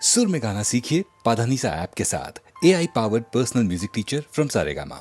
सुर में गाना सीखिए पाधानीसा ऐप के साथ। AI powered personal music teacher from Saregama.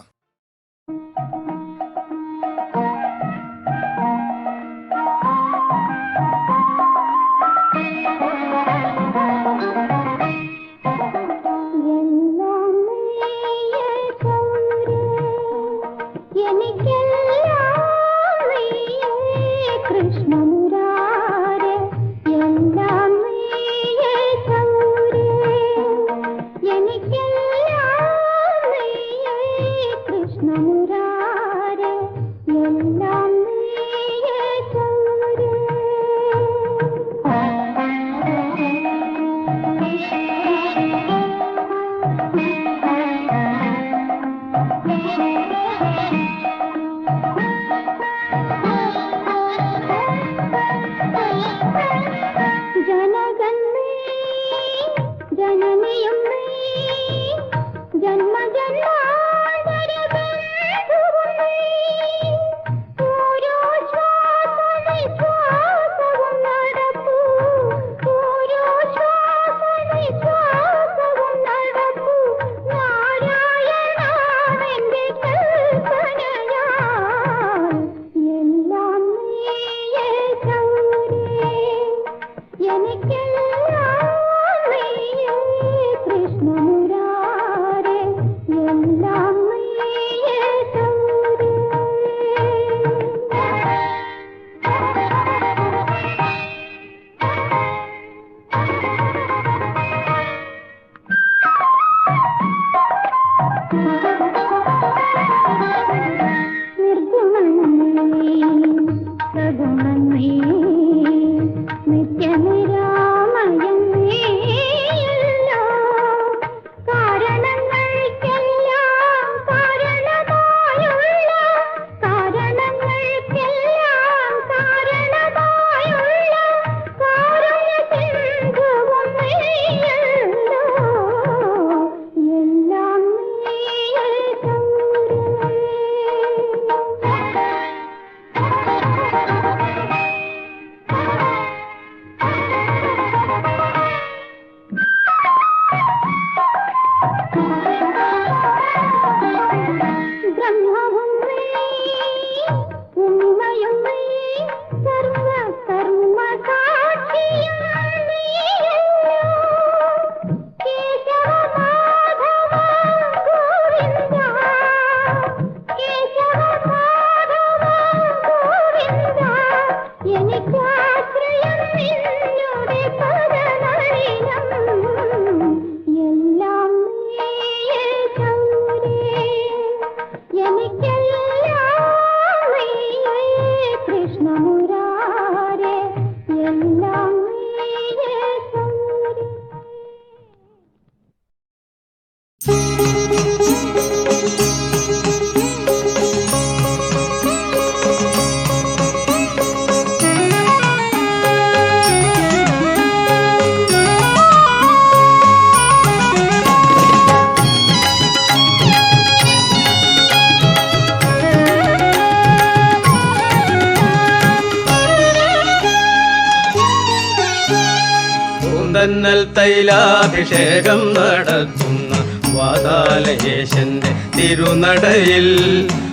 പൂന്തന്നൽ തൈലാഭിഷേകം നടത്തുന്ന വാതാലയേശന്റെ തിരുനടയിൽ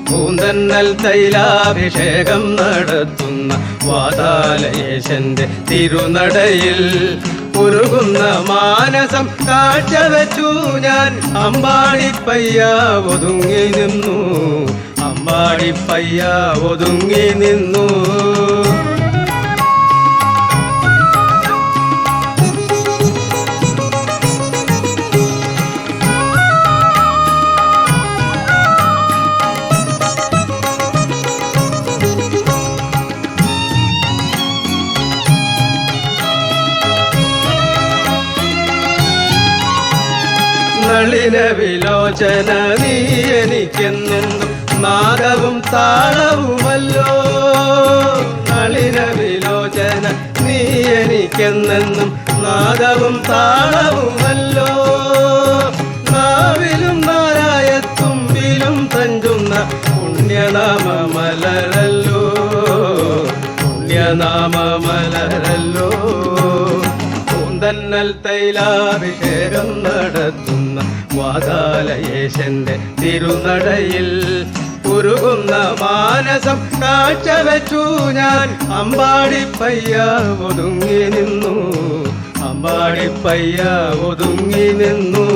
പൂന്തന്നൽ തൈലാഭിഷേകം നടത്തുന്ന വാതാലയേശന്റെ തിരുനടയിൽ ഉരുകുന്ന മാനസം കാഴ്ചവെച്ചു ഞാൻ അമ്പാടിപ്പയ്യ ഒതുങ്ങി നിന്നു അമ്പാടിപ്പയ്യ ഒതുങ്ങി നിന്നു നളിന വിലോചന നീ എനിക്കെന്നെന്നും നാദവും താളവുമല്ലോ നളിന വിലോചന നീ എനിക്കെന്നെന്നും നാദവും താളവുമല്ലോ നാവിലും നാരായത്തുമ്പിലും തഞ്ചുന്ന പുണ്യനാമമലരല്ലോ പുണ്യനാമമലരല്ലോ പൂന്തന്നൽ തൈലാഭിഷേകം നടത്തുന്ന വാതാലയേശന്റെ തിരുനടയിൽ ഉരുകുന്ന മാനസം കാഴ്ചവെച്ചു ഞാൻ. അമ്പാടിപ്പയ്യ ഒതുങ്ങി നിന്നു, അമ്പാടിപ്പയ്യ ഒതുങ്ങി നിന്നു.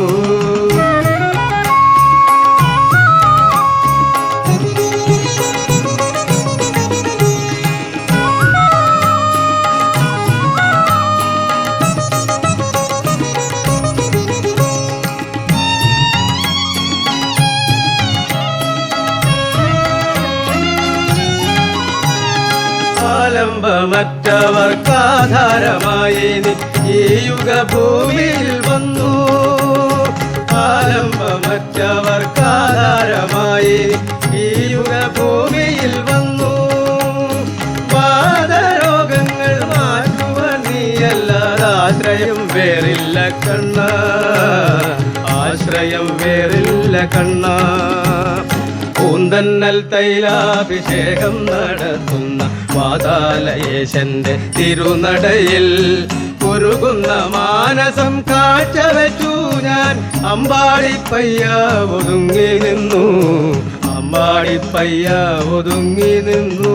ആലംബമറ്റവർക്കാധാരമായി നീ ഈ യുഗഭൂമിയിൽ വന്നു. ആലംബമറ്റവർക്കാധാരമായി നീ ഈ യുഗഭൂമിയിൽ വന്നു. വാദരോഗങ്ങൾ മാറ്റുവാൻ നീയല്ലാതെ ആശ്രയം വേറില്ല കണ്ണ, ആശ്രയം വേറില്ല കണ്ണ. പൂന്തന്നൽ തൈലാഭിഷേകം നടത്തുന്ന വാതാലയേശന്റെ തിരുനടയിൽ ഉരുകുന്ന മാനസം കാഴ്ചവെച്ചു ഞാൻ. അമ്പാടിപ്പയ്യ ഒതുങ്ങി നിന്നു, അമ്പാടിപ്പയ്യ ഒതുങ്ങി നിന്നു.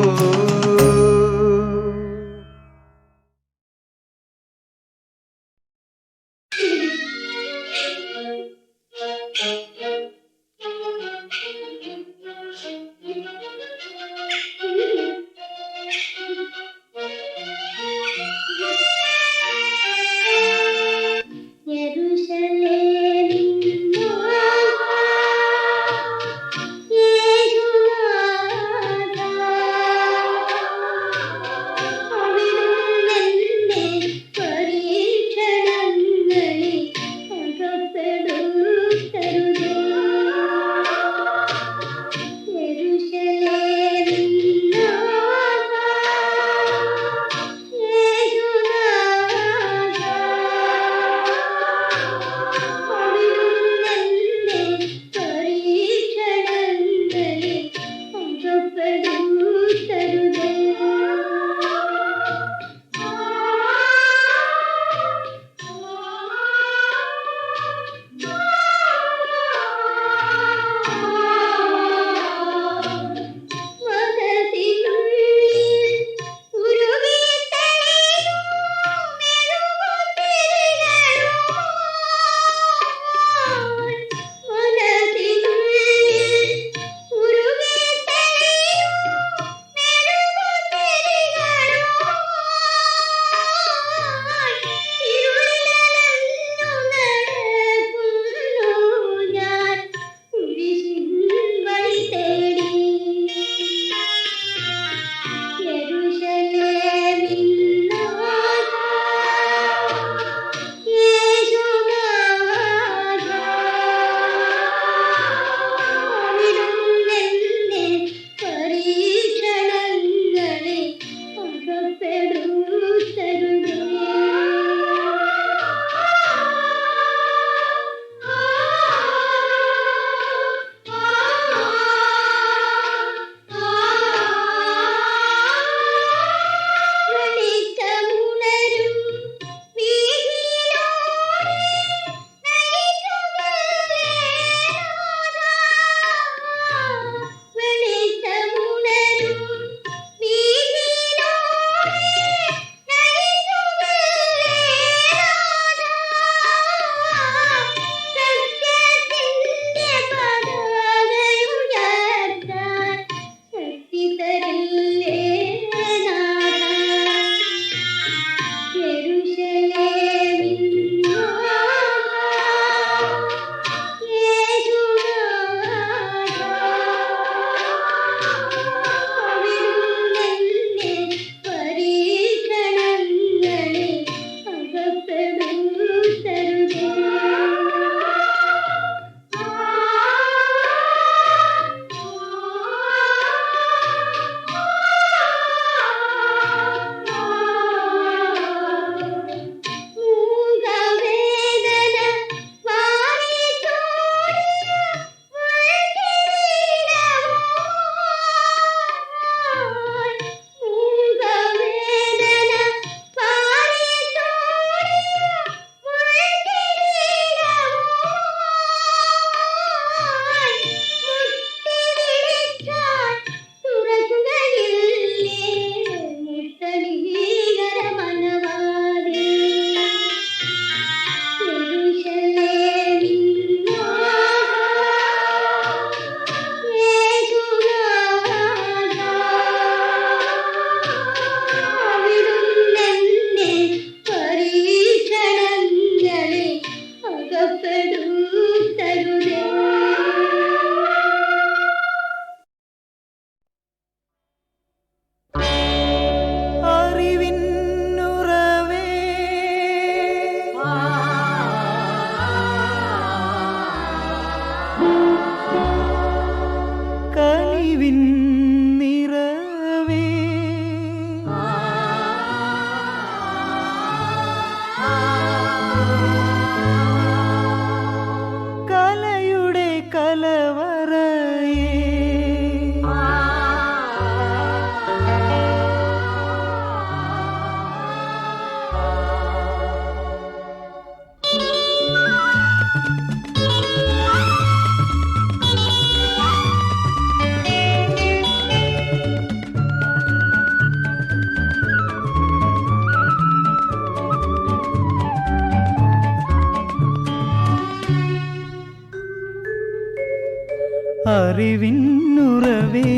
അറിവിന്നുറവേ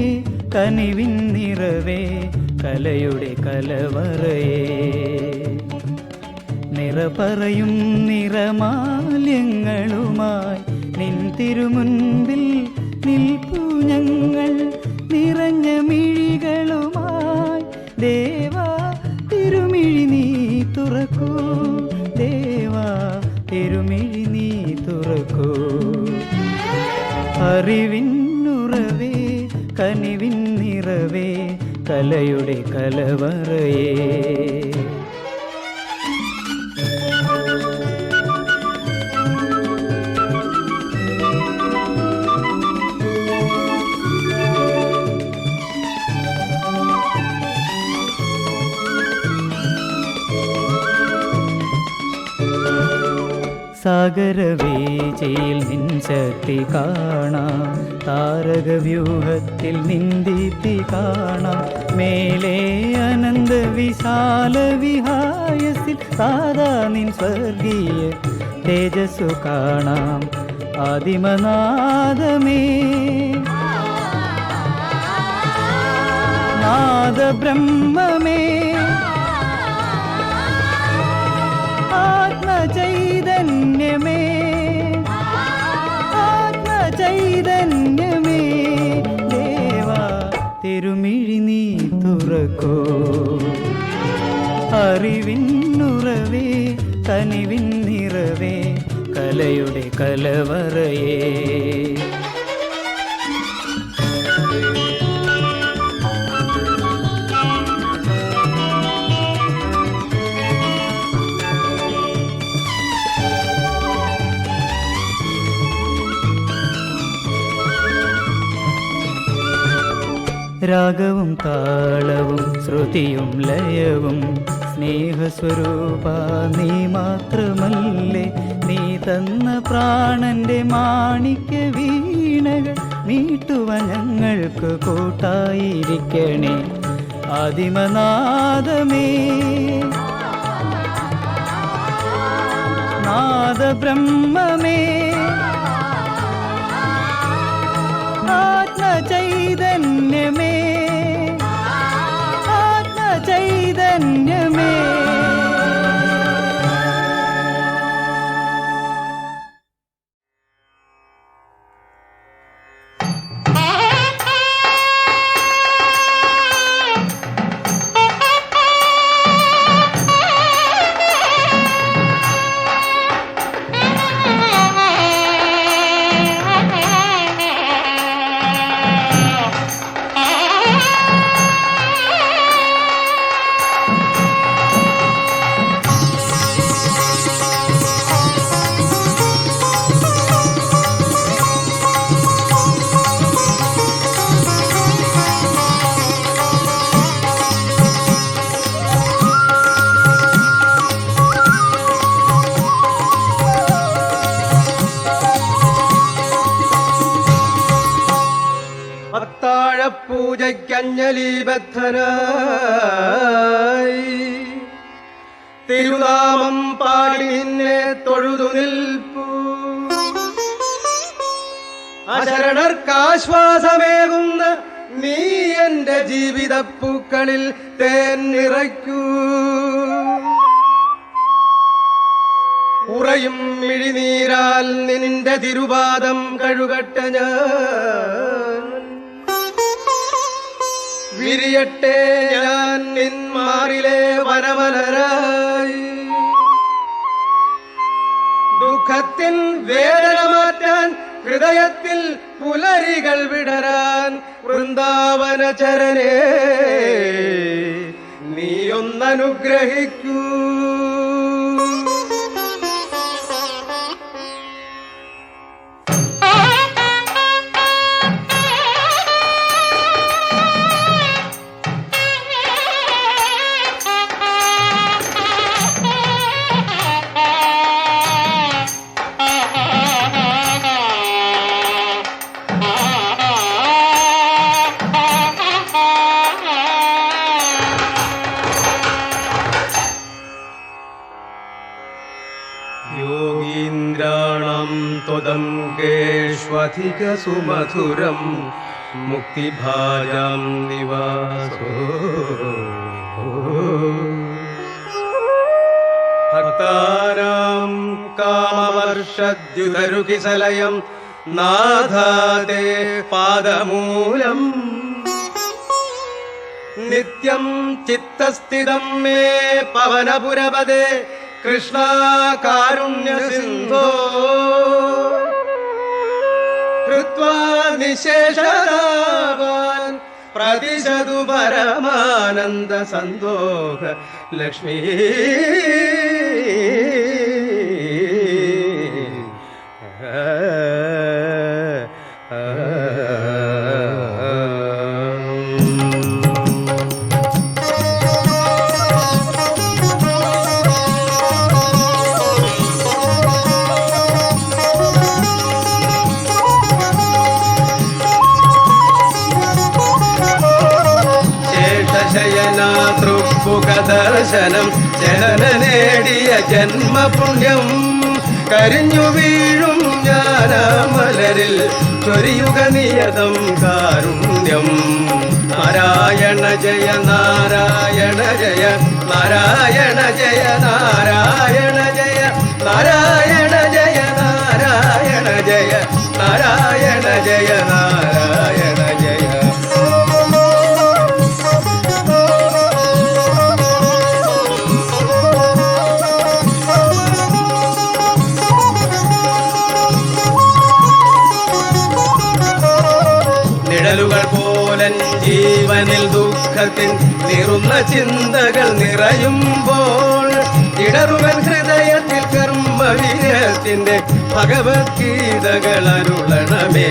കനിവിൻ നിറവേ കലയുടെ കലവറയേ നിറപറയും നിറമാല്യങ്ങളുമായി നിൻ തിരുമുൻപിൽ നിൽപ്പു ഞങ്ങൾ നിറഞ്ഞ മിഴികളുമായി ദേവാ തിരുമിഴി നീ തുറക്കൂ ദേവാ തിരുമിഴി നീ തുറക്കൂ അറിവിന്നുറവേ കനിവിൻ നിറവേ കലയുടെ കലവറയേ സാഗരവീചിയിൽ നിൻ ശക്തി കാണാം താരകവ്യൂഹത്തിൽ നിൻ ദീപ്തി കാണാം മേലെ അനന്ത വിശാല വിഹായസിൽ സാദാ നിൻ സ്വർഗീയ തേജസ്സു കാണാം ആദിമനാദമേ നാദബ്രഹ്മമേ ആത്മചൈതന്യമേ ആത്മചൈതന്യമേ ദേവാ തിരുമിഴി നീ തുറക്കോ അറിവിന്നുറവേ കനിവിൻ നിറവേ കലയുടെ കലവറയേ രാഗവും താളവും ശ്രുതിയും ലയവും സ്നേഹസ്വരൂപ നീ മാത്രമല്ലേ നീ തന്ന പ്രാണന്റെ മാണിക്യ വീണകൾ മീട്ടുവാൻ ഞങ്ങൾക്ക് കൂട്ടായിരിക്കണേ ആദിമനാദമേ നാദബ്രഹ്മമേ ആത്മചൈതന്യമേ ആത്മചൈതന്യമേ പൂജയ്ക്കഞ്ജലിബദ്ധനായി തിരുനാമം പാടി നിന്നെ തൊഴുതു നിൽപ്പൂ അശരണർക്കാശ്വാസമേകുന്ന നീ എന്റെ ജീവിതപ്പൂക്കളിൽ തേൻ നിറയ്ക്കൂ ഉറയും മിഴിനീരാൽ നിന്റെ തിരുപാദം കഴുകട്ടെ ഞാൻ വിരിയട്ടെ ഞാൻ നിന്മാറിലെ വനമലരായി ദുഃഖത്തിൻ വേദന മാറ്റാൻ ഹൃദയത്തിൽ പുലരികൾ വിടരാൻ വൃന്ദാവന ചരനേ നീ ഒന്നനുഗ്രഹിക്കൂ योगीन्द्राणां त्वदङ्गेष्वधिकसुमधुरं मुक्तिभाजां निवासो भक्तानां कामवर्षद्युतरुकिसलयं नाधाते पादमूलम् नित्यं चित्तस्थितं मे पवनपुरपदे कृष्णा कारुण्यसिन्धो कृत्वा निशेषतावान् प्रतिशतु परमानन्दसन्दोह लक्ष्मी ദർശനം ജനന നേടിയ ജന്മപുണ്യം കരിഞ്ഞു വീഴും ജ്ഞാനമലരിൽ ചൊരിയുക നിയതം കാരുണ്യം നാരായണ ജയ നാരായണ ജയ നാരായണ ജയ നാരായണ ജയ നാരായണ ജയ നാരായണ ജയ നാരായണ ജയ നാരായണ ജയ നിഴലുകൾ പോലൻ ജീവനിൽ ദുഃഖത്തിൻ നിറുന്ന ചിന്തകൾ നിറയുമ്പോൾ ഇടറുകൾ ഹൃദയത്തിൽ കർമ്മവീര്യത്തിന്റെ ഭഗവത്ഗീതകൾ അരുളണമേ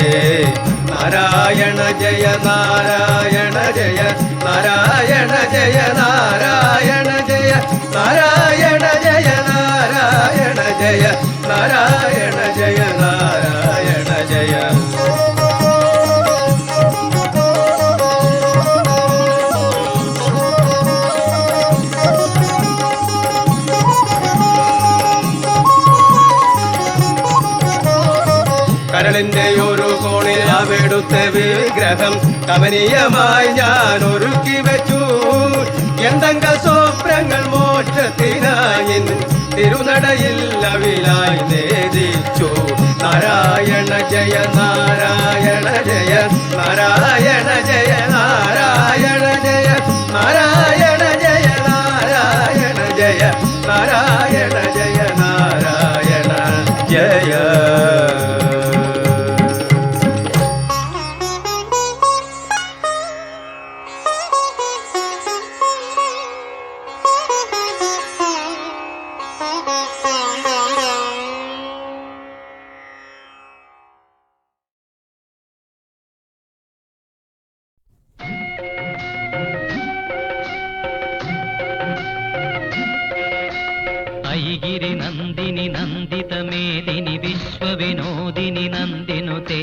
നാരായണ ജയ നാരായണ ജയ നാരായണ ജയ നാരായണ ജയ നാരായണ ജയ നാരായണ ജയ നാരായണ ജയ നാരായണ ജയ കരളിന്റെ ഒരു കോണിൽ അവിടുത്ത വിഗ്രഹം കമനീയമായി ഞാൻ ഒരുക്കി വെച്ചു എന്തെങ്ക സ്വപ്നങ്ങൾ മോക്ഷത്തിനായി തിരുനടയിൽ അവിലായി നേദിച്ചു നാരായണ ജയ നാരായണ ജയ നാരായണ ജയ നാരായണ ജയ നാരായണ ജയ നാരായണ ജയ നാരായണ ജയ നാരായണ ജയ ऐगिरि नन्दिनि नन्दितमेदिनि विश्वविनोदिनि नन्दिनुते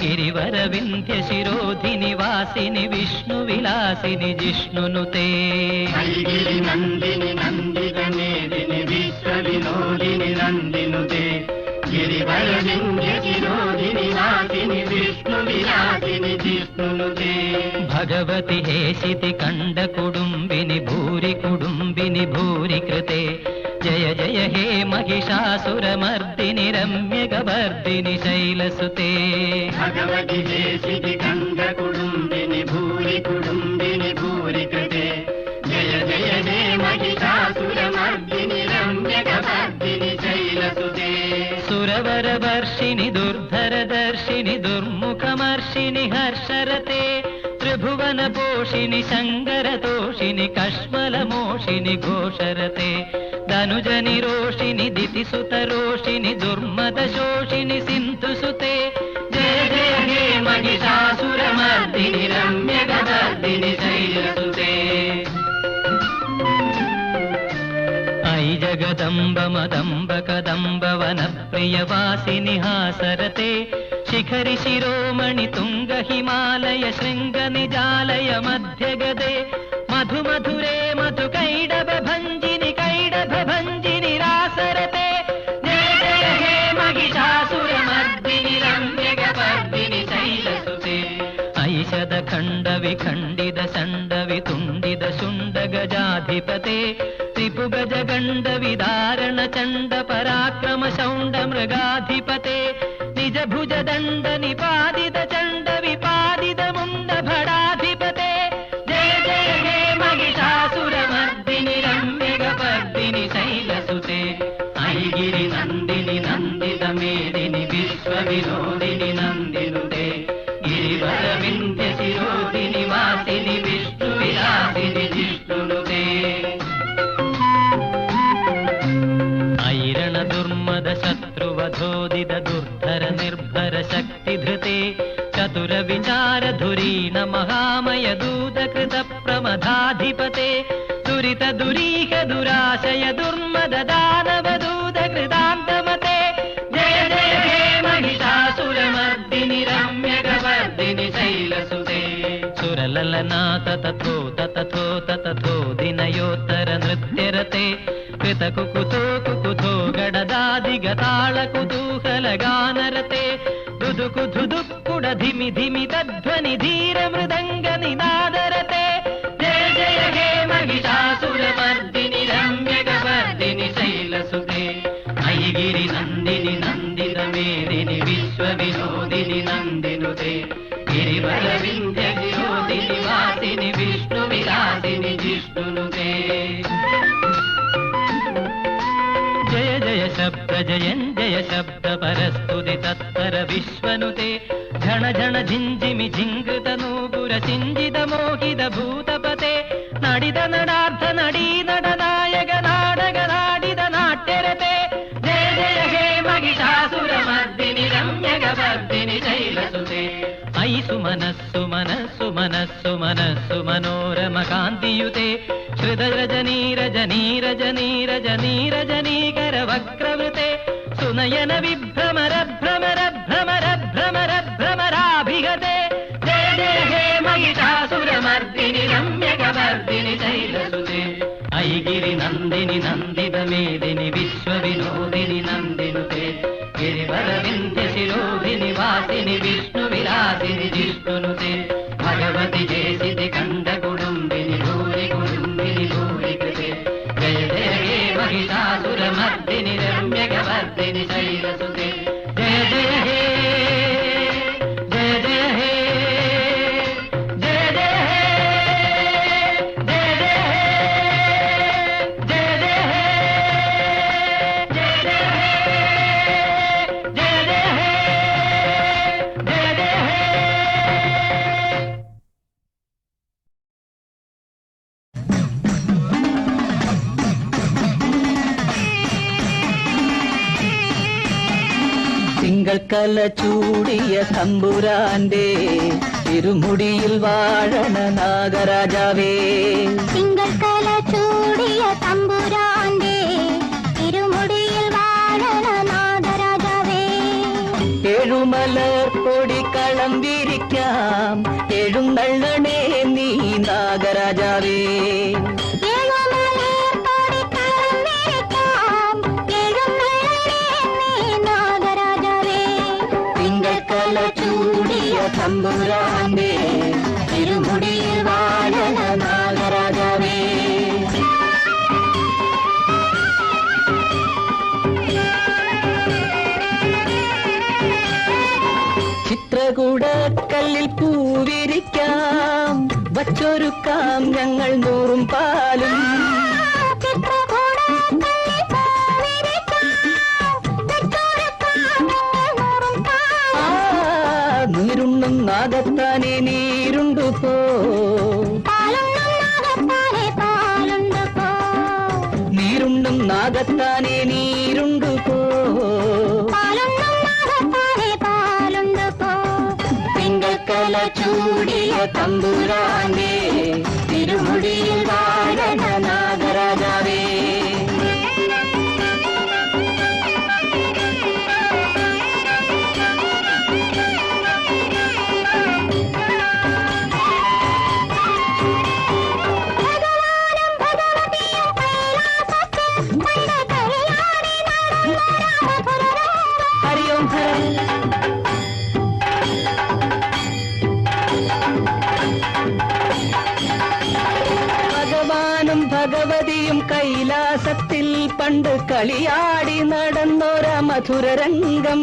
गिरिवरविन्ध्यशिरोधिनि वासिनि विष्णुविलासिनि जिष्णुनुते ऐगिरि नन्दिनि नन्दितमेदिनि विश्वविनोदिनि नन्दिनुते गिरिवरविन्ध्यशिरोधिनि वासिनि विष्णुविलासिनि जिष्णुनुते भगवति हेशिति कण्डकुडुम्बिनि भूरि कुडुम्बिनि भूरि कृते जय जय हे महिषासुरमर्दिनि रम्यगवर्दिनि शैलसुते भगवति हेशिति कण्डकुडुम्बिनि भूरि कुडुम्बिनि भूरि कृते जय जय हे महिषासुरमर्दिनि रम्यगवर्दिनि शैलसुते सुरवरवर्षिणि दुर्धरदर्शिनि दुर्मुखमर्षिणि हर्षरते त्रिभुवनपोषिणि शङ्करतोषिणि कश्मलमोषिणि घोषरते धनुजनिरोषिणि दितिसुतरोषिणि दुर्मदशोषिणि सिन्धुसुते जय जय हे महिषासुरमर्दिनि रम्यगवर्दिनि शैलसुते ऐ जगदम्ब मदम्ब कदम्ब वनप्रियवासिनि हासरते शिखरि शिरोमणि तुङ्ग हिमालय शृङ्ग निजालय मध्यगदे मधु मधुरे मधु कैडभ भञ्जिनि रासरते जय ಖಂಡ ವಿಖಂಡಿತ ಚಂಡ ವಿತುಂಡಿತ ಶುಂಡ ಗಜಾಧಿಪತೆ ತ್ರಿಪು ಗಜ ಗಂಡ ವಿದಾರಣ ಚಂಡ ಪರಾಕ್ರಮ ಶೌಂಡ ಮೃಗಾಧಿಪತೆ ನಿಜ ಭುಜ ದಂಡ ನಿಪಾದಿತ ಚಂಡ ವಿಪಾದಿತ ಮುಂಡ ಭಡಾಧಿಪತೆ ಜಯ ಜಯ ಹೇ ಮಹಿಷಾಸುರ ಮರ್ದಿನಿ ರಮ್ಯ ಗಪರ್ದಿನಿ ಶೈಲಸುತೆ ಐಗಿರಿ ನಂದಿನಿ ನಂದಿತ ಮೇದಿನಿ ವಿಶ್ವ ವಿನೋದಿನಿ ನಂದಿನುತೆ ಗಿರಿವರ ವಿಂಧ್ಯ ಶಿರೋದಿನಿ ವಾಸಿನಿ ವಿಷ್ಣು ವಿಲಾಸಿನಿ ಜಿಷ್ಣುನುತೆ ಐರಣ ದುರ್ಮದ ಶತ್ರುವಧೋದಿತ ದುರ್ಧರ ನಿರ್ಭರ ಶಕ್ತಿ ಧೃತೆ ಚತುರ ವಿಚಾರ ಧುರೀಣ ಮಹಾಮಯ ದೂತ ಕೃತ ಪ್ರಮದಾಧಿಪತೆ ದುರಿತ ದುರೀಹ ದುರಾಶಯ ದುರ್ಮದ ದಾನವ ದೂತ ಕೃತಾಂತಮತೆ ಜಯ ಜಯ ಹೇ ಮಹಿಷಾಸುರ ಮರ್ದಿನಿ ರಮ್ಯ ಗವರ್ದಿನಿ ಶೈಲಸುತೆ ಸುರಲಲನಾಥ ತಥೋತ ತಥೋತ ತಥೋ ದಿನಯೋತ್ತರ ನೃತ್ಯರತೆ ಕೃತ ಕುಕುತೋ ಕುಕುತೋ ಗಡದಾದಿಗ ತಾಳ ಕುತೂಹಲ ಗಾನರತೆ ದುದುಕು ಧುದುಕ್ಕುಡ ಧಿಮಿ ಧಿಮಿ ತಧ್ವನಿ ಧೀರ ಮೃದಂಗ ನಿನಾದರತೆ ಜಯ ಜಯ ಹೇ ಮಹಿಷಾಸುರ ಮರ್ದಿನಿ ರಮ್ಯ ಗವರ್ದಿನಿ ಶೈಲಸುತೆ ಐಗಿರಿ ನಂದಿನಿ ನಂದಿತ ಮೇದಿನಿ ವಿಶ್ವ ವಿನೋದಿನಿ ನಂದಿನುತೆ ಗಿರಿವರ ವಿಂಧ್ಯ ಶಿರೋದಿನಿ ವಾಸಿನಿ ವಿಷ್ಣು ವಿಲಾಸಿನಿ ಜಿಷ್ಣುನುತೆ ಜಯ ಜಯ ಶಬ್ದ ಜಯಂಜಯ ಶಬ್ದ ಪರಸ್ತುತಿ ತತ್ಪರ ವಿಶ್ವನುತೆ ಝಣ ಝಣ ಝಿಂಜಿಮಿ ಝಿಂಗೃತ ನೂಪುರ ಸಿಂಜಿತ ಮೋಹಿತ ಭೂತಪತೆ ನಡಿದ ನಡಾರ್ಥ ನಡೀ ನಡನಾಯಕ ನಾಡಗ ನಾಡಿದ ನಾಟ್ಯರತೆ ಜಯ ಜಯ ಹೇ ಮಹಿಷಾಸುರ ಮರ್ದಿನಿ ರಮ್ಯ ಗವರ್ದಿನಿ ಶೈಲಸುತೆ ಐಸು ಮನಸ್ಸು ಮನಸ್ಸು ಮನಸ್ಸು ಮನಸ್ಸು ಮನೋರಮ ಕಾಂತಿಯುತೆ ಹೃದಯ ರಜನೀ ರಜನೀಕರ ವಕ್ರವೃತೆ ಸುನಯನ ವಿಭ್ರಮರ ಭ್ರಮರ ಭ್ರಮರ ಭ್ರಮರ ಭ್ರಮರಾಭಿಗತೆ ಜಯ ಜಯ ಹೇ ಮಹಿಷಾಸುರ ಮರ್ದಿನಿ ರಮ್ಯ ಗವರ್ದಿನಿ ಶೈಲಸುತೆ ಐಗಿರಿ ನಂದಿನಿ ನಂದಿತ ಮೇದಿನಿ ವಿಶ್ವ ವಿನೋದಿನಿ ನಂದಿನುತೆ ಗಿರಿವರ ವಿಂಧ್ಯ ಶಿರೋದಿನಿ ವಾಸಿನಿ ವಿಷ್ಣು ವಿಲಾಸಿನಿ ಜಿಷ್ಣುನುತೆ ಭಗವತಿ ಜೇಸಿದೆ ಕಂಡ ಕುಡುಂಬಿನಿ ಭೂರಿ ಕುಡುಂಬಿನಿ ಭೂರಿ ಕೃತೆ ಜಯ ಜಯ ಹೇ ಮಹಿಷಾಸುರ ಮರ್ದಿನಿ ರಮ್ಯ ಗವರ್ದಿನಿ ಶೈಲಸುತೆ ಜಯ ಜಯ ಹೇ ಜಯ ಜಯ ಹೇ ಜಯ ಜಯ ಹೇ ಜಯ ಜಯ ಹೇ ಜಯ ಜಯ ಹೇ ಜಯ ಜಯ ಹೇ ಜಯ ಜಯ ಹೇ ಜಯ ಜಯ ಹೇ. തിങ്കൾ കല ചൂടിയ തമ്പുരാന്റെ തിരുമുടിയിൽ വാഴണ നാഗരാജാവേ തിങ്കൾ കല ചൂടിയ തമ്പുരാന്റെ തിരുമുടിയിൽ വാഴണ നാഗരാജാവേ ഏഴുമലർ പൊടിക്കളം വിരിക്കാം എഴുന്നള്ളണേ നീ നാഗരാജാവേ ചൂടിയ തമ്പുരാന്റെ തിരുമുടിയിൽ വാഴണ നാഗരാജാവേ ചിത്രകൂടക്കല്ലിൽ പൂവിരിക്കാം വച്ചൊരുക്കാം ഞങ്ങൾ നൂറും പാലും നീരുണ്ണും നാഗത്താനെ നീരുണ്ടു പോ നീരുണ്ണും നാഗത്താനെ നീരുണ്ടു പോ തിങ്കക്കല ചൂടിയ തമ്പുരാന്റെ തിരുമുടിയിൽ വാഴണ നാഗരാജാവേ പണ്ട് കളിയാടി നടന്നൊര മധുരരംഗം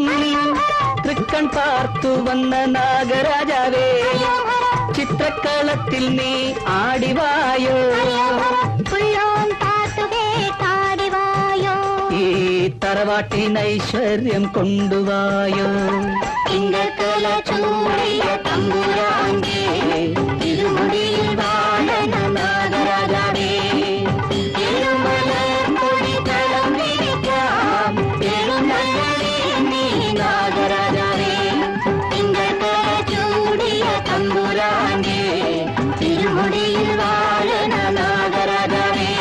തൃക്കൺ പാർത്തു വന്ന നാഗരാജാവേ ചിത്രക്കളത്തിൽ നീ ആടിവായോ പുള്ളോൻ പാട്ടുകേ കാടിവായോ ഈ തറവാട്ടിൻ ഐശ്വര്യം കൊണ്ടുവായോ തിങ്കക്കല ചൂടിയ തമ്പുരാന്റെ തിരുമുടിയിൽ വാഴന നാഗരാജാവേ തിരുമലർ പൊടിതളം വിരിക്കാം തിരുമലരെ നീ നാഗരാജാവേ തിങ്കക്കല ചൂടിയ തമ്പുരാന്റെ തിരുമുടിയിൽ വാഴന നാഗരാജാവേ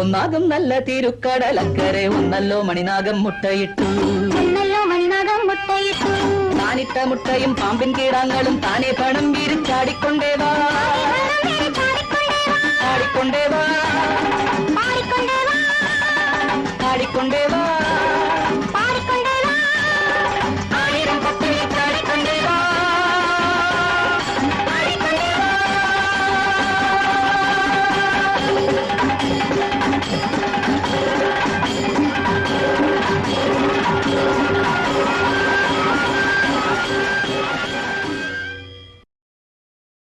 ഒന്നാകും നല്ല തിരുക്കടലക്കരെ ഒന്നല്ലോ മണിനാഗം മുട്ടയിട്ടു എന്നല്ലോ മണിനാഗം മുട്ടയിട്ടു താനിട്ട മുട്ടയും പാമ്പിൻ കീടാങ്ങളും താനെ പണം വീരിച്ചാടിക്കൊണ്ടേവാ ആടിക്കൊണ്ടേവാ